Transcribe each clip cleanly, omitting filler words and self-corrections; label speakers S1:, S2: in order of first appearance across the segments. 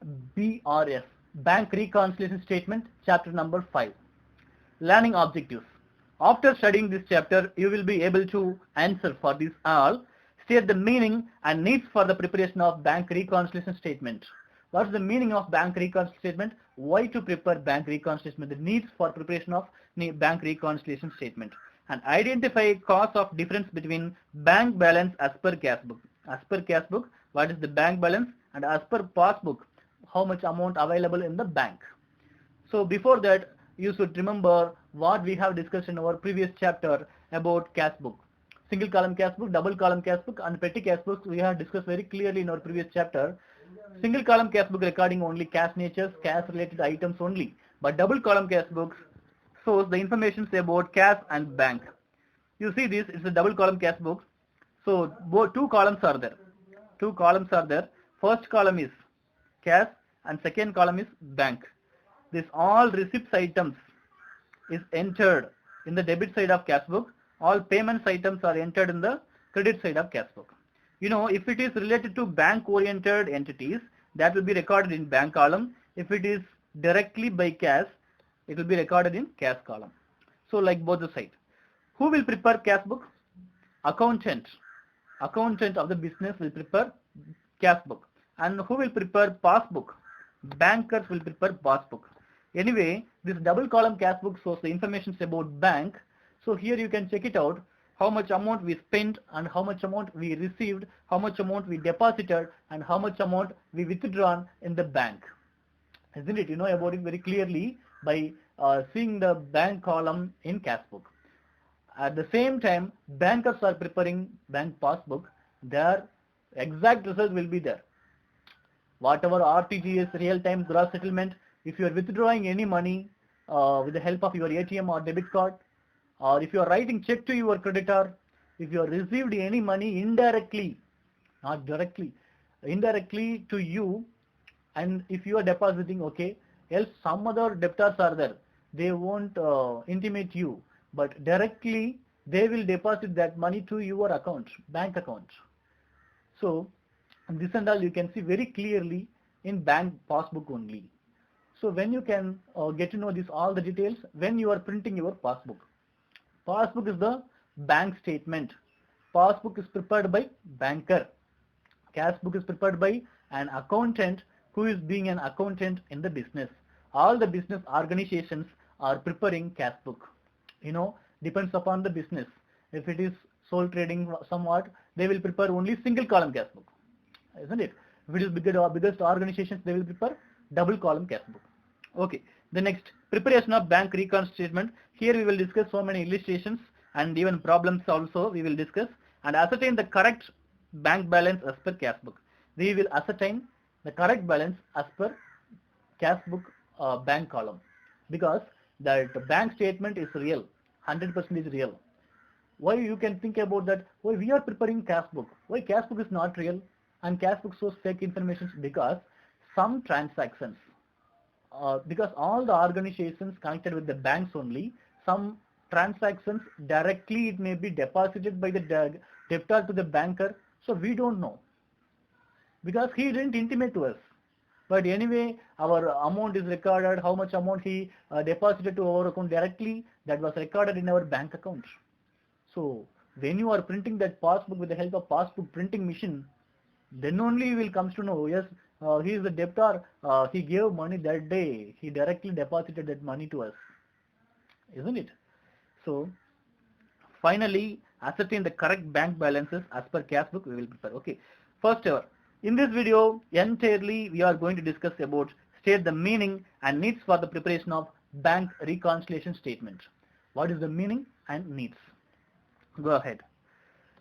S1: BRS, Bank Reconciliation Statement, chapter number 5. Learning objectives. After studying this chapter, you will be able to answer for this all. State the meaning and needs for the preparation of bank reconciliation statement. What is the meaning of bank reconciliation statement? Why to prepare bank reconciliation? The needs for preparation of bank reconciliation statement. And identify cause of difference between bank balance as per cash book. As per cash book, what is the bank balance, and as per passbook, how much amount available in the bank. So before that, you should remember what we have discussed in our previous chapter about cash book. Single column cash book, double column cash book, and petty cash books we have discussed very clearly in our previous chapter. Single column cash book recording only cash natures, cash related items only. But double column cash books shows the information about cash and bank. You see this, it's a double column cash book. So both two columns are there. Two columns are there. First column is cash and second column is bank. This all receipts items is entered in the debit side of cash book. All payments items are entered in the credit side of cash book. You know, if it is related to bank oriented entities, that will be recorded in bank column. If it is directly by cash, it will be recorded in cash column. So like both the side. Who will prepare cash book? Accountant. Accountant of the business will prepare cash book. And who will prepare passbook? Bankers will prepare passbook. Anyway, this double column cash book shows the information about bank. So here you can check it out, how much amount we spent and how much amount we received, how much amount we deposited and how much amount we withdrawn in the bank. Isn't it? You know about it very clearly by seeing the bank column in cash book. At the same time, bankers are preparing bank passbook. Their exact result will be there. Whatever RTGS, real-time gross settlement, if you are withdrawing any money with the help of your ATM or debit card, or if you are writing check to your creditor, if you have received any money indirectly, not directly, indirectly to you, and if you are depositing, okay, else some other debtors are there, they won't intimate you, but directly they will deposit that money to your account, bank account. So this and all you can see very clearly in bank passbook only. So when you can get to know this all the details when you are printing your passbook. Passbook is the bank statement. Passbook is prepared by banker. Cash book is prepared by an accountant who is being an accountant in the business. All the business organizations are preparing cash book. You know, depends upon the business. If it is sole trading somewhat, they will prepare only single column cash book. Isn't it? If it is biggest organizations, they will prepare double column cash book. Okay. The next, preparation of bank recon statement. Here we will discuss so many illustrations and even problems also we will discuss, and ascertain the correct bank balance as per cash book. We will ascertain the correct balance as per cash book bank column, because that bank statement is real, 100% is real. Why you can think about that? Why we are preparing cash book? Why cash book is not real and cash book shows fake information? Because some transactions, because all the organizations connected with the banks only, some transactions directly it may be deposited by the debtor to the banker, so we don't know because he didn't intimate to us. But anyway, our amount is recorded, how much amount he deposited to our account directly, that was recorded in our bank account. So when you are printing that passbook with the help of passbook printing machine, then only you will come to know, yes, he is the debtor, he gave money that day, he directly deposited that money to us, isn't it? So finally, ascertain the correct bank balances as per cash book we will prepare. Okay, first ever, in this video entirely we are going to discuss about state the meaning and needs for the preparation of bank reconciliation statement. What is the meaning and needs? Go ahead.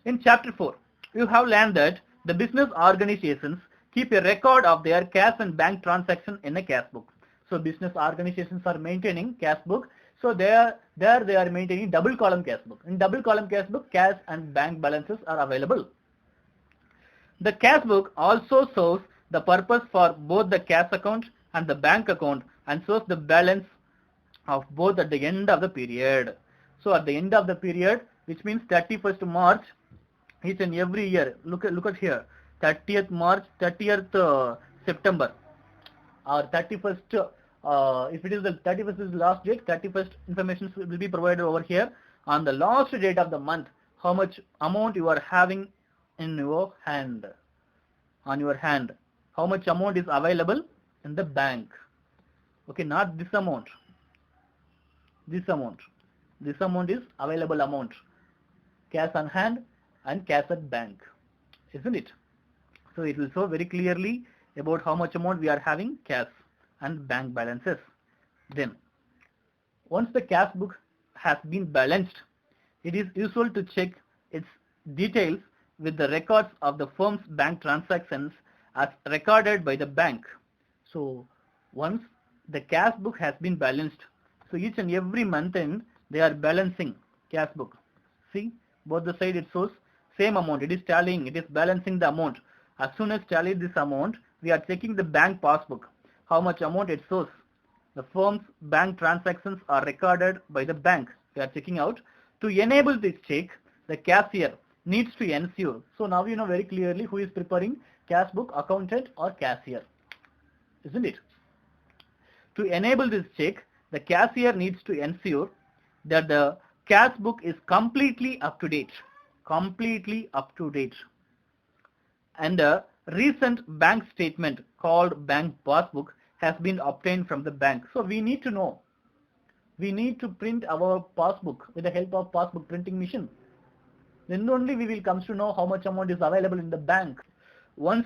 S1: In chapter 4, you have learned that the business organizations keep a record of their cash and bank transaction in a cash book. So business organizations are maintaining cash book. So they are maintaining double column cash book. In double column cash book, cash and bank balances are available. The cash book also shows the purpose for both the cash account and the bank account and shows the balance of both at the end of the period. So at the end of the period, which means 31st March, each and every year, look at here, 30th March, 30th September. or 31st, if it is the 31st is the last date, 31st information will be provided over here. On the last date of the month, how much amount you are having in your hand, on your hand, how much amount is available in the bank. Okay, not this amount, this amount. This amount is available amount, cash on hand and cash at bank, isn't it? So it will show very clearly about how much amount we are having cash and bank balances. Then, once the cash book has been balanced, it is useful to check its details with the records of the firm's bank transactions as recorded by the bank. So once the cash book has been balanced, so each and every month end they are balancing cash book. See, both the side it shows same amount, it is tallying, it is balancing the amount. As soon as tally this amount, we are checking the bank passbook, how much amount it shows. The firm's bank transactions are recorded by the bank. We are checking out. To enable this check, the cashier needs to ensure. So now you know very clearly who is preparing cash book, accountant or cashier, isn't it? To enable this check, the cashier needs to ensure that the cash book is completely up to date. Completely up to date. And a recent bank statement called bank passbook has been obtained from the bank. So we need to know. We need to print our passbook with the help of passbook printing machine. Then only we will come to know how much amount is available in the bank. Once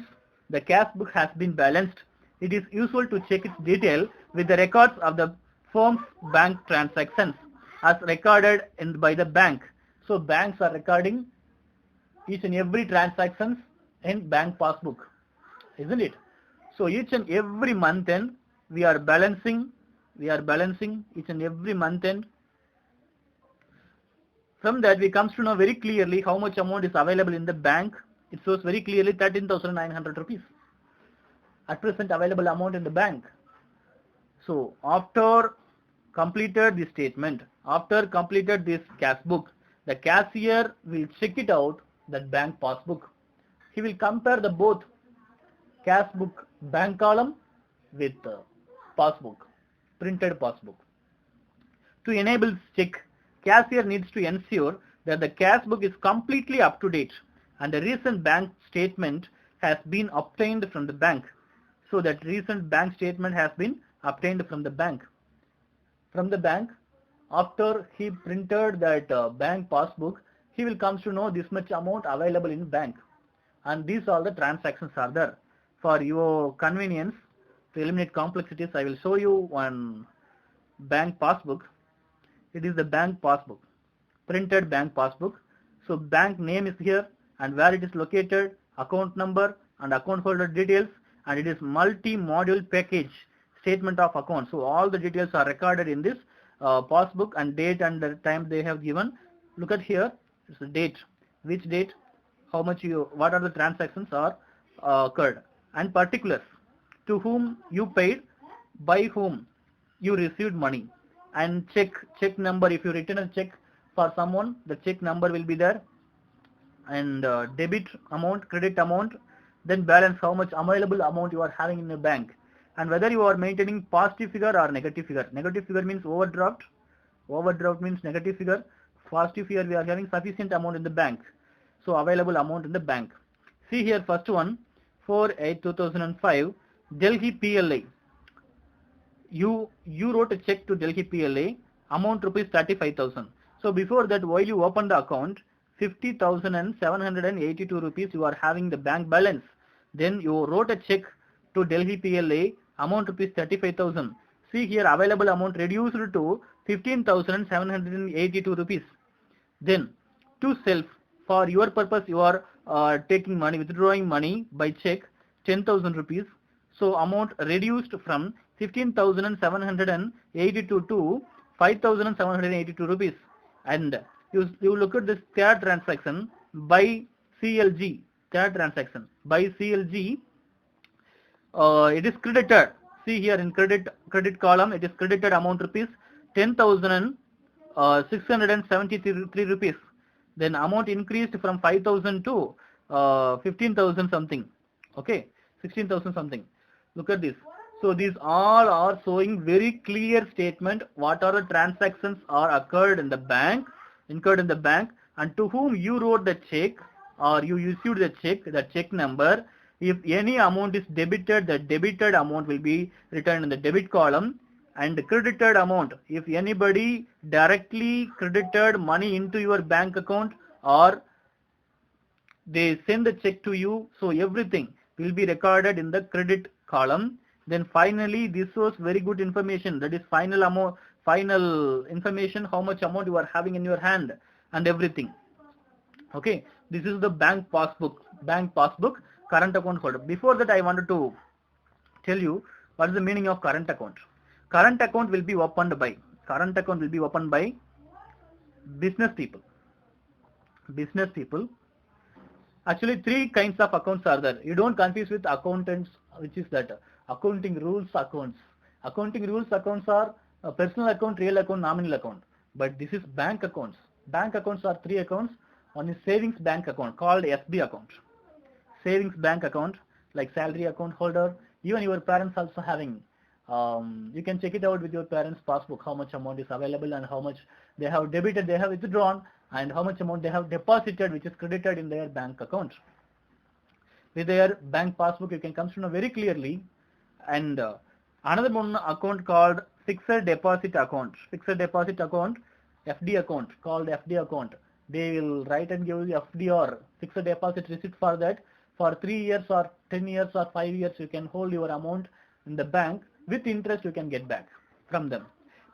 S1: the cash book has been balanced, it is useful to check its detail with the records of the firm's bank transactions as recorded by the bank. So banks are recording each and every transactions in bank passbook, isn't it? So each and every month end we are balancing each and every month end. From that we comes to know very clearly how much amount is available in the bank. It shows very clearly 13,900 rupees at present available amount in the bank. So after completed this statement, after completed this cash book, the cashier will check it out, that bank passbook. He will compare the both cash book bank column with passbook, printed passbook. To enable this check, cashier needs to ensure that the cash book is completely up to date and a recent bank statement has been obtained from the bank. So that recent bank statement has been obtained from the bank. From the bank, after he printed that bank passbook, he will come to know this much amount available in bank. And these all the transactions are there. For your convenience, to eliminate complexities, I will show you one bank passbook. It is the bank passbook, printed bank passbook. So bank name is here and where it is located, account number and account holder details, and it is multi-module package statement of account. So all the details are recorded in this passbook and date and the time they have given. Look at here, it's the date, which date, how much what are the transactions are occurred, and particulars, to whom you paid, by whom you received money, and check number. If you return a check for someone, the check number will be there, and debit amount, credit amount, then balance, how much available amount you are having in the bank, and whether you are maintaining positive figure or negative figure. Negative figure means overdraft. Overdraft means negative figure. Positive figure, we are having sufficient amount in the bank. So available amount in the bank. See here, first one, 4/8/2005, Delhi PLA. You wrote a check to Delhi PLA, amount rupees 35,000. So before that, while you open the account, 50,782 rupees you are having the bank balance. Then you wrote a check to Delhi PLA, amount rupees 35,000. See here, available amount reduced to 15,782 rupees. Then to self, for your purpose you are taking money, withdrawing money by check, 10,000 rupees. So amount reduced from 15,782 to 5,782 rupees. And you look at this third transaction by CLG. Third transaction by CLG, it is credited. See here in credit column, it is credited amount rupees 10,673 rupees. Then amount increased from 5,000 to 15,000 something. Okay, 16,000 something. Look at this. So these all are showing very clear statement what are the transactions are occurred in the bank, incurred in the bank, and to whom you wrote the check or you issued the check number. If any amount is debited, the debited amount will be written in the debit column, and the credited amount, if anybody directly credited money into your bank account or they send the check to you, so everything will be recorded in the credit column. Then finally, this was very good information, that is final amount, final information, how much amount you are having in your hand and everything. Okay, this is the bank passbook, current account holder. Before that, I wanted to tell you what is the meaning of current account. Current account will be opened by business people. Business people. Actually, three kinds of accounts are there. You don't confuse with accountants, which is that accounting rules accounts. Accounting rules accounts are personal account, real account, nominal account. But this is bank accounts. Bank accounts are three accounts. One is savings bank account called SB account. Savings bank account like salary account holder. Even your parents also having. You can check it out with your parents' passbook, how much amount is available and how much they have debited, they have withdrawn, and how much amount they have deposited, which is credited in their bank account. With their bank passbook, you can come to know very clearly. And another one account called fixed deposit account. Fixed deposit account, FD account, called FD account. They will write and give you FD or fixed deposit receipt for that. For 3 years or 10 years or 5 years, you can hold your amount in the bank. With interest, you can get back from them.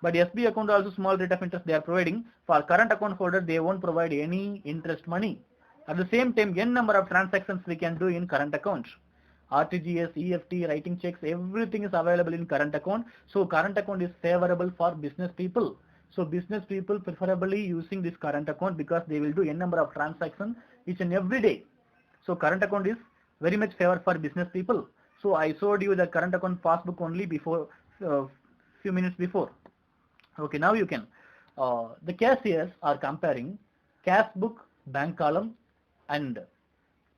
S1: But SB account also small rate of interest they are providing. For current account holder, they won't provide any interest money. At the same time, n number of transactions we can do in current account. RTGS, EFT, writing checks, everything is available in current account. So current account is favorable for business people. So business people preferably using this current account because they will do n number of transactions each and every day. So current account is very much favored for business people. So I showed you the current account passbook only before few minutes before. Okay, now you can. The cashiers are comparing cash book, bank column, and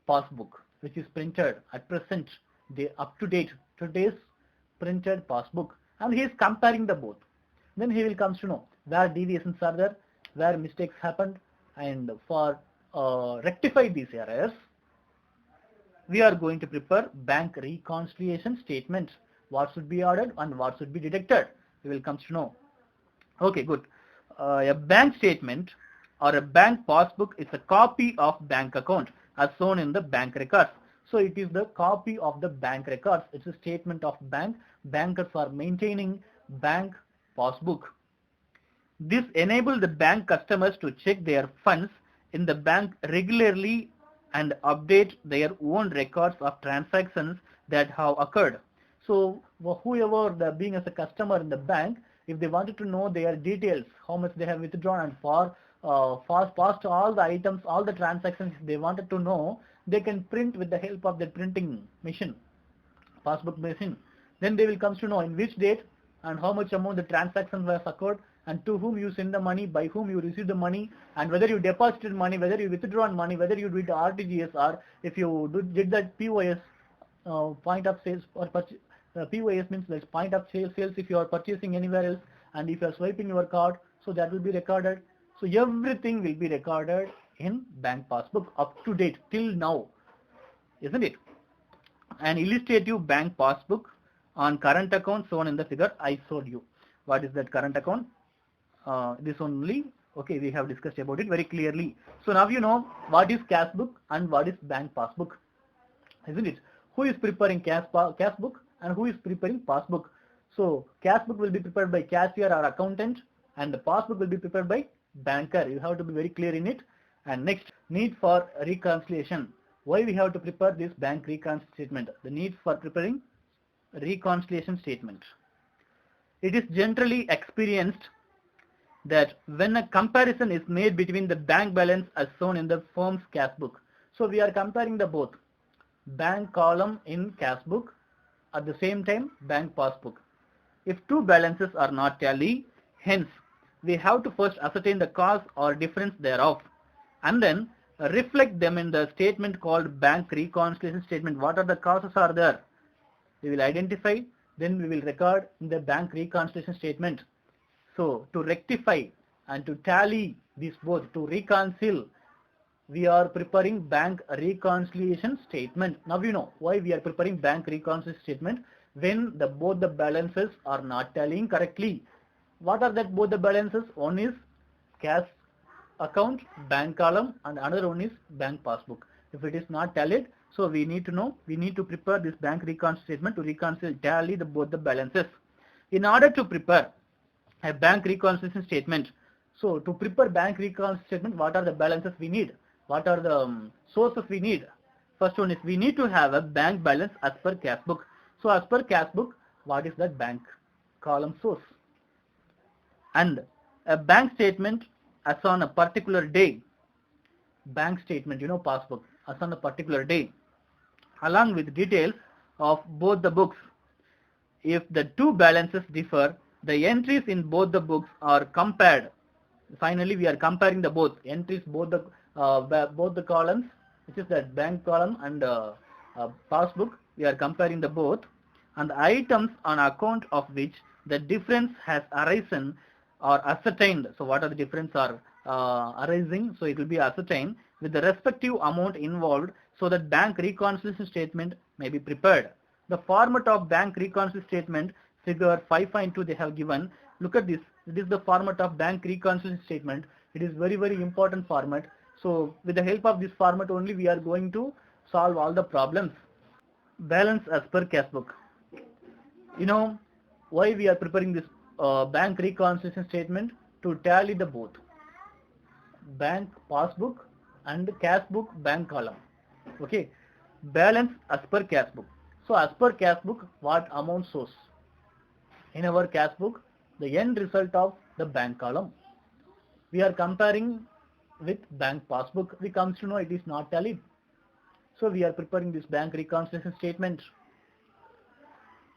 S1: passbook, which is printed at present, the up to date today's printed passbook, and he is comparing the both. Then he will come to know where deviations are there, where mistakes happened, and for rectify these errors, we are going to prepare bank reconciliation statement. What should be added and what should be deducted, we will come to know. Okay, good. A bank statement or a bank passbook is a copy of bank account as shown in the bank records. So it is the copy of the bank records. It's a statement of bank. Bankers are maintaining bank passbook. This enables the bank customers to check their funds in the bank regularly and update their own records of transactions that have occurred. So whoever being as a customer in the bank, if they wanted to know their details, how much they have withdrawn and for past all the items, all the transactions they wanted to know, they can print with the help of the printing machine, passbook machine. Then they will come to know in which date and how much amount the transaction was occurred and to whom you send the money, by whom you receive the money, and whether you deposited money, whether you withdrawn money, whether you did RTGS or if you did that POS, point of sales or purchase. POS means that's point of sales if you are purchasing anywhere else, and if you are swiping your card, so that will be recorded. So everything will be recorded in bank passbook up to date till now, isn't it? An illustrative bank passbook on current account shown in the figure I showed you. What is that current account? This only. Okay, we have discussed about it very clearly. So now you know what is cash book and what is bank passbook, isn't it? Who is preparing cash book and who is preparing passbook? So cash book will be prepared by cashier or accountant, and the passbook will be prepared by banker. You have to be very clear in it. And next, need for reconciliation. Why we have to prepare this bank reconciliation statement? The need for preparing reconciliation statement. It is generally experienced that when a comparison is made between the bank balance as shown in the firm's cash book. So we are comparing the both bank column in cash book, at the same time bank passbook. If two balances are not tally, hence we have to first ascertain the cause or difference thereof and then reflect them in the statement called bank reconciliation statement. What are the causes are there? We will identify then we will record in the bank reconciliation statement. So to rectify and to tally these both, to reconcile, we are preparing bank reconciliation statement. Now you know why we are preparing bank reconciliation statement. When both the balances are not tallying correctly. What are that both the balances? One is cash account, bank column, and another one is bank passbook. If it is not tallied, so we need to know, we need to prepare this bank reconciliation statement to reconcile, tally both the balances. In order to prepare a bank reconciliation statement, so to prepare bank reconciliation statement, what are the balances we need? What are the sources we need? First one is we need to have a bank balance as per cash book. So as per cash book, what is that bank column source? And a bank statement as on a particular day, bank statement, passbook, as on a particular day, along with details of both the books. If the two balances differ, the entries in both the books are compared. Finally, we are comparing the both entries, both the columns, which is that bank column and passbook. We are comparing the both, and the items on account of which the difference has arisen or ascertained. So what are the difference are arising? So it will be ascertained with the respective amount involved, so that bank reconciliation statement may be prepared. The format of bank reconciliation statement, figure 5.2 they have given. Look at this. It is the format of bank reconciliation statement. It is very, very important format. So with the help of this format only, we are going to solve all the problems. Balance as per cash book. You know why we are preparing this bank reconciliation statement? To tally the both bank passbook and cash book bank column. Okay, balance as per cash book. So as per cash book, what amount source? In our cash book, the end result of the bank column. We are comparing with bank passbook. We comes to know it is not tallied. So we are preparing this bank reconciliation statement.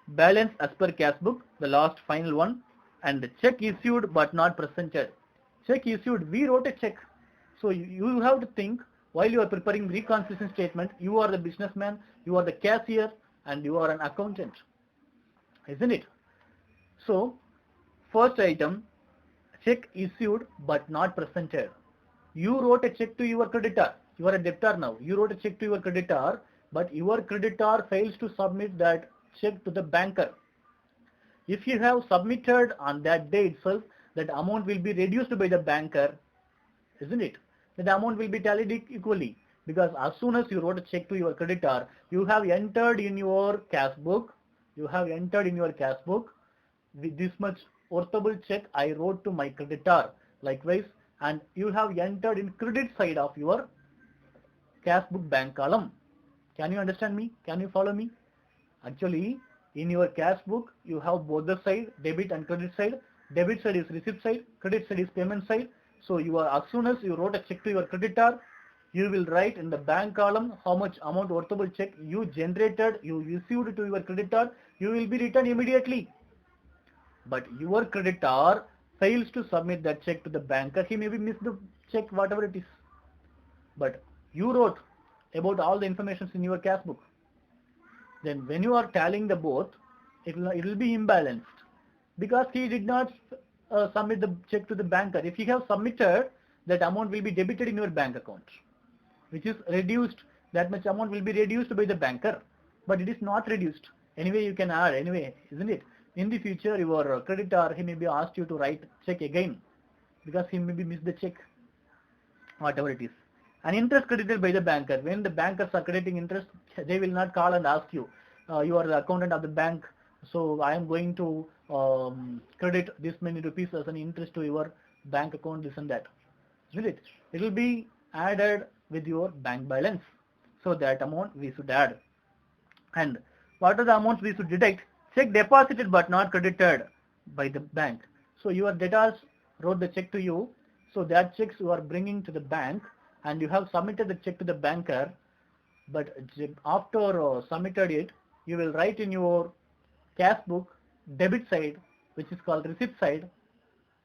S1: Balance as per cash book, the last final one, and the check issued but not presented. Check issued, we wrote a check. So you have to think, while you are preparing reconciliation statement, you are the businessman, you are the cashier, and you are an accountant, isn't it? So first item, check issued but not presented. You wrote a check to your creditor. You are a debtor now. You wrote a check to your creditor, but your creditor fails to submit that check to the banker. If you have submitted on that day itself, that amount will be reduced by the banker, isn't it? That amount will be tallied equally, because as soon as you wrote a check to your creditor, you have entered in your cash book, with this much worthable check I wrote to my creditor, likewise, and you have entered in credit side of your cash book bank column. Can you understand me? Can you follow me? Actually, in your cash book, you have both the side, debit and credit side. Debit side is receipt side, credit side is payment side. So as soon as you wrote a check to your creditor, you will write in the bank column how much amount worthable check you generated, you received to your creditor, you will be written immediately. But your creditor fails to submit that check to the banker, he maybe missed the check, whatever it is. But you wrote about all the information in your cash book. Then when you are tallying the both, it will be imbalanced, because he did not submit the check to the banker. If you have submitted, that amount will be debited in your bank account, which is reduced, that much amount will be reduced by the banker, but it is not reduced. Anyway, you can add anyway, isn't it? In the future, your creditor, he may be asked you to write check again, because he maybe missed the check, whatever it is. An interest credited by the banker. When the bankers are crediting interest, they will not call and ask you, you are the accountant of the bank, so I am going to credit this many rupees as an interest to your bank account, this and that. Isn't it? It will be added with your bank balance. So that amount we should add. And what are the amounts we should deduct? Check deposited but not credited by the bank. So your debtors wrote the check to you. So that checks you are bringing to the bank, and you have submitted the check to the banker. But after submitted it, you will write in your cash book debit side, which is called receipt side.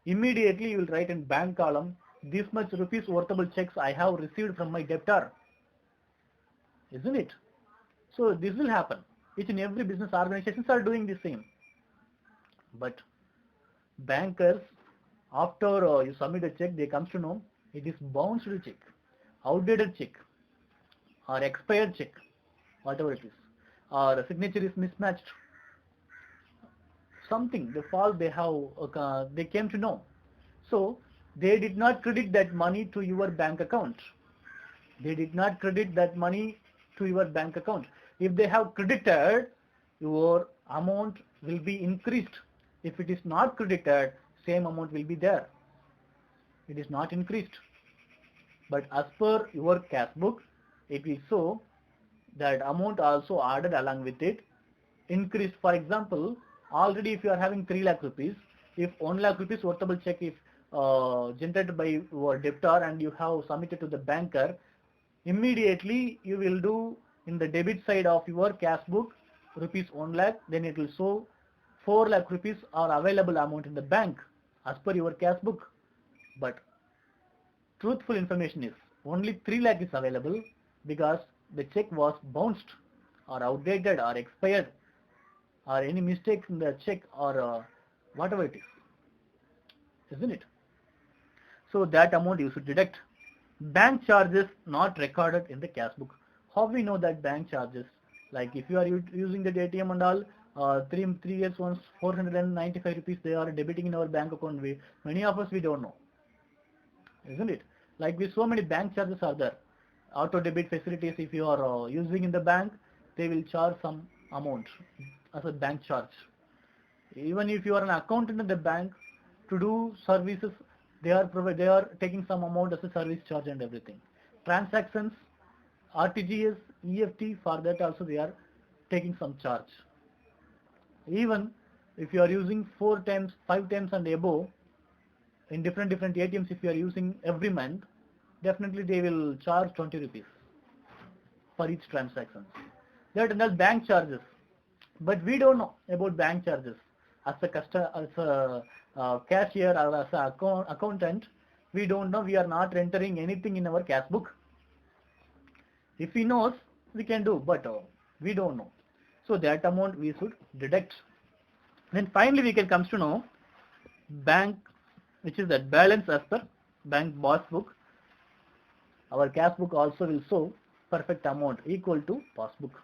S1: Immediately you will write in bank column, this much rupees worthable checks I have received from my debtor. Isn't it? So this will happen. Each and every business organizations are doing the same. But bankers, after you submit a check, they comes to know it is bounced check, outdated check, or expired check, whatever it is, or signature is mismatched, something the fault they have, they came to know. So they did not credit that money to your bank account. They did not credit that money to your bank account. If they have credited, your amount will be increased. If it is not credited, same amount will be there. It is not increased. But as per your cash book, it will show that amount also added along with it, increased. For example, already if you are having 3 lakh rupees, if 1 lakh rupees worthable check is generated by your debtor and you have submitted to the banker, immediately you will do in the debit side of your cash book rupees 1 lakh, then it will show 4 lakh rupees are available amount in the bank as per your cash book. But truthful information is only 3 lakh is available because the check was bounced or outdated or expired or any mistakes in the check or whatever it is, isn't it? So that amount you should deduct. Bank charges not recorded in the cash book. How we know that bank charges? Like if you are using the ATM and all, 3 years once 495 rupees they are debiting in our bank account. Many of us we don't know, isn't it? Like with so many bank charges are there. Auto debit facilities, if you are using in the bank, they will charge some amount as a bank charge. Even if you are an accountant in the bank, to do services, they are taking some amount as a service charge and everything. Transactions, RTGS, EFT, for that also they are taking some charge. Even if you are using 4 times, 5 times and above in different ATMs, if you are using every month, definitely they will charge 20 rupees for each transaction. That and all bank charges. But we don't know about bank charges. As a cashier or as an accountant, we don't know. We are not entering anything in our cash book. If he knows, we can do, but we don't know. So that amount we should deduct. Then finally we can come to know bank, which is that balance as per bank passbook. Our cash book also will show perfect amount equal to passbook.